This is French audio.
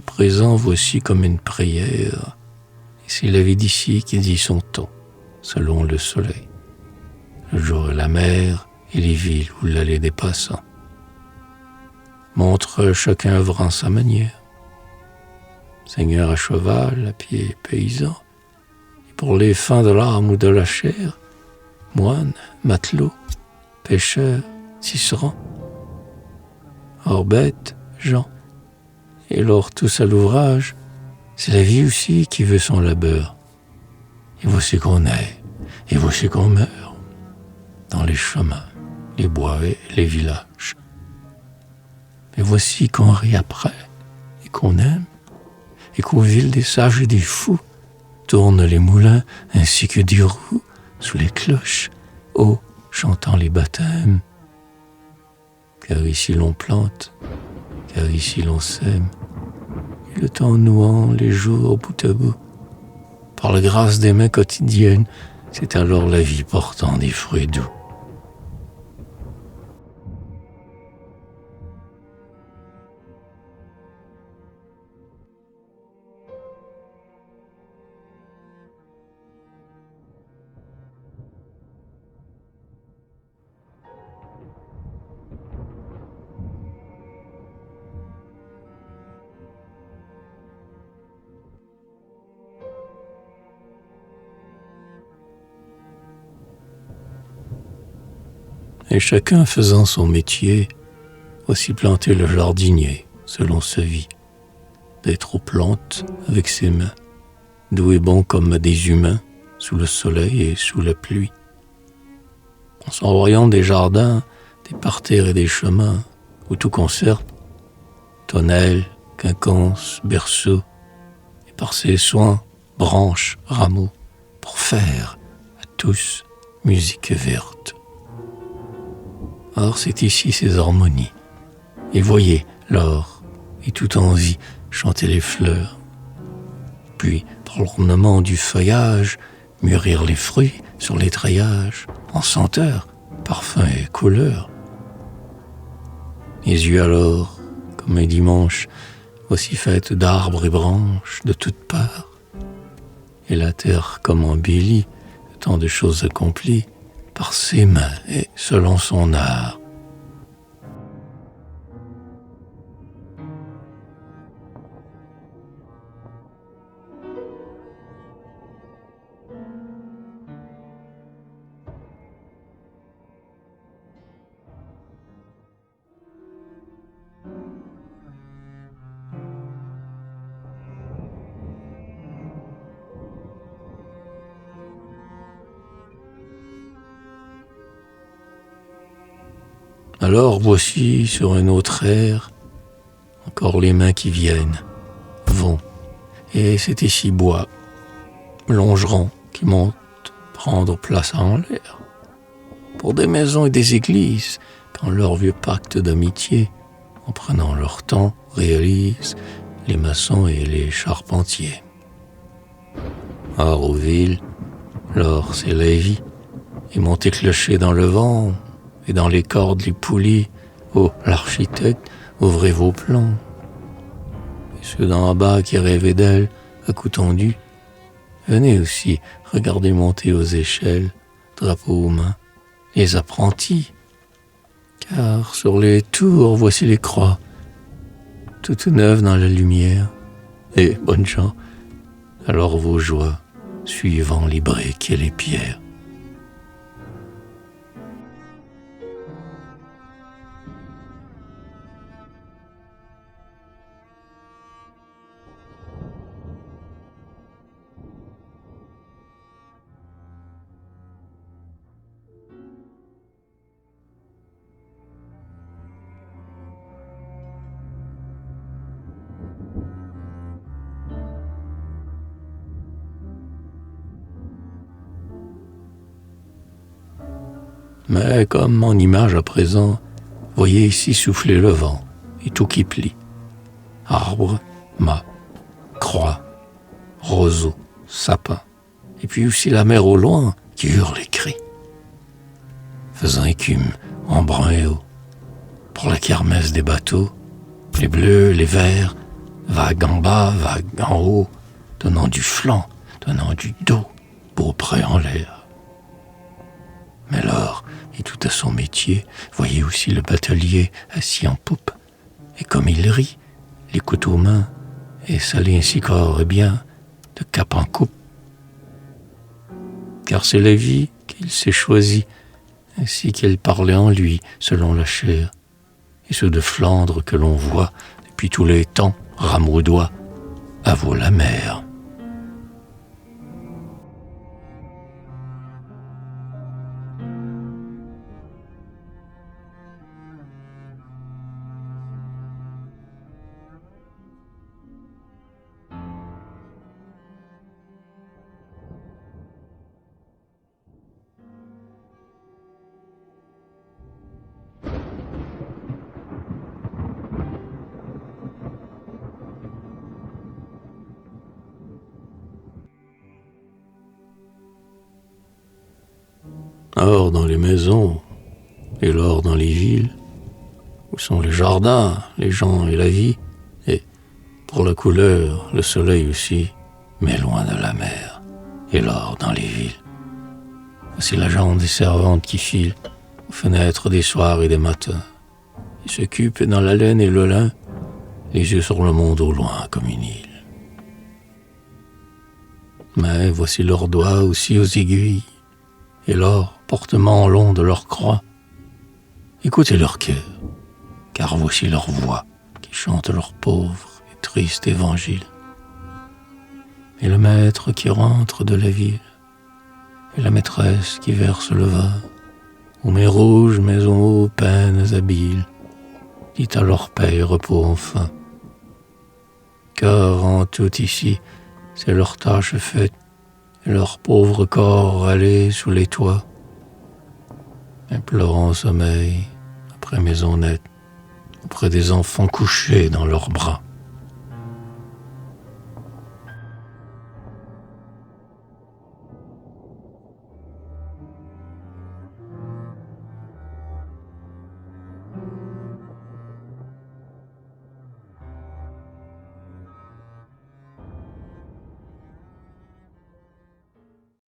À présent, voici comme une prière, et c'est la vie d'ici qui dit son temps, selon le soleil, le jour et la mer, et les villes où l'allée des passants. Montre chacun œuvre en sa manière. Seigneur à cheval, à pied paysan, et pour les fins de l'âme ou de la chair, moine, matelot, pêcheur, tisserand, hors bête, Jean, et lors tous à l'ouvrage, c'est la vie aussi qui veut son labeur. Et voici qu'on est, et voici qu'on meurt, dans les chemins, les bois et les villages. Mais voici qu'on rit après, et qu'on aime, et qu'aux villes des sages et des fous tournent les moulins ainsi que des roues sous les cloches, haut chantant les baptêmes. Car ici l'on plante, car ici l'on sème, et le temps nouant les jours bout à bout. Par la grâce des mains quotidiennes, c'est alors la vie portant des fruits doux. Et chacun faisant son métier, voici planter le jardinier, selon sa vie, d'être aux plantes avec ses mains, doux et bon comme des humains, sous le soleil et sous la pluie. En s'envoyant des jardins, des parterres et des chemins, où tout conserve, tonnelles, quinconces, berceaux, et par ses soins, branches, rameaux, pour faire à tous musique verte. Or c'est ici ces harmonies, et voyez l'or, et tout en vie chanter les fleurs, puis par l'ornement du feuillage, mûrir les fruits sur les treillages, en senteur, parfum et couleur. Les yeux alors, comme un dimanche, voici faite d'arbres et branches de toutes parts, et la terre comme embellie de tant de choses accomplies par ses mains et selon son art. Alors voici sur un autre air, encore les mains qui viennent, vont, et c'est ici bois, longeront qui montent prendre place en l'air. Pour des maisons et des églises, quand leur vieux pacte d'amitié, en prenant leur temps, réalisent les maçons et les charpentiers. Or aux villes, l'or c'est la vie, et monter clocher dans le vent, et dans les cordes les poulies, ô l'architecte, ouvrez vos plans. Et ceux d'en bas qui rêvaient d'elle, à coups tendus, venez aussi regarder monter aux échelles, drapeaux aux mains, les apprentis. Car sur les tours, voici les croix, toutes neuves dans la lumière. Et, bonnes gens, alors vos joies, suivant les briques et les pierres. Mais comme en image à présent, voyez ici souffler le vent et tout qui plie. Arbres, mâts, croix, roseaux, sapins, et puis aussi la mer au loin qui hurle et crie, faisant écume en brun et haut, pour la kermesse des bateaux, les bleus, les verts, vague en bas, vague en haut, donnant du flanc, donnant du dos, beau près en l'air. Mais l'or est tout à son métier, voyez aussi le batelier assis en poupe, et comme il rit, l'écoute aux mains, et salé ainsi corps et bien, de cap en coupe. Car c'est la vie qu'il s'est choisie, ainsi qu'elle parlait en lui, selon la chair, et ceux de Flandre que l'on voit depuis tous les temps, rameau doigt, avoue la mer. Or dans les maisons, et l'or dans les villes, où sont les jardins, les gens et la vie, et pour la couleur, le soleil aussi, mais loin de la mer, et l'or dans les villes. Voici la jambe des servantes qui filent aux fenêtres des soirs et des matins, et s'occupent dans la laine et le lin, les yeux sur le monde au loin comme une île. Mais voici leurs doigts aussi aux aiguilles, et l'or portement long de leur croix. Écoutez leur cœur, car voici leur voix qui chante leur pauvre et triste évangile. Et le maître qui rentre de la ville, et la maîtresse qui verse le vin, aux mets rouges mais aux peines habiles, dit à leur paix et repos enfin. Car en tout ici, c'est leur tâche faite, et leur pauvre corps allé sous les toits, implorant sommeil après maison nette, auprès des enfants couchés dans leurs bras.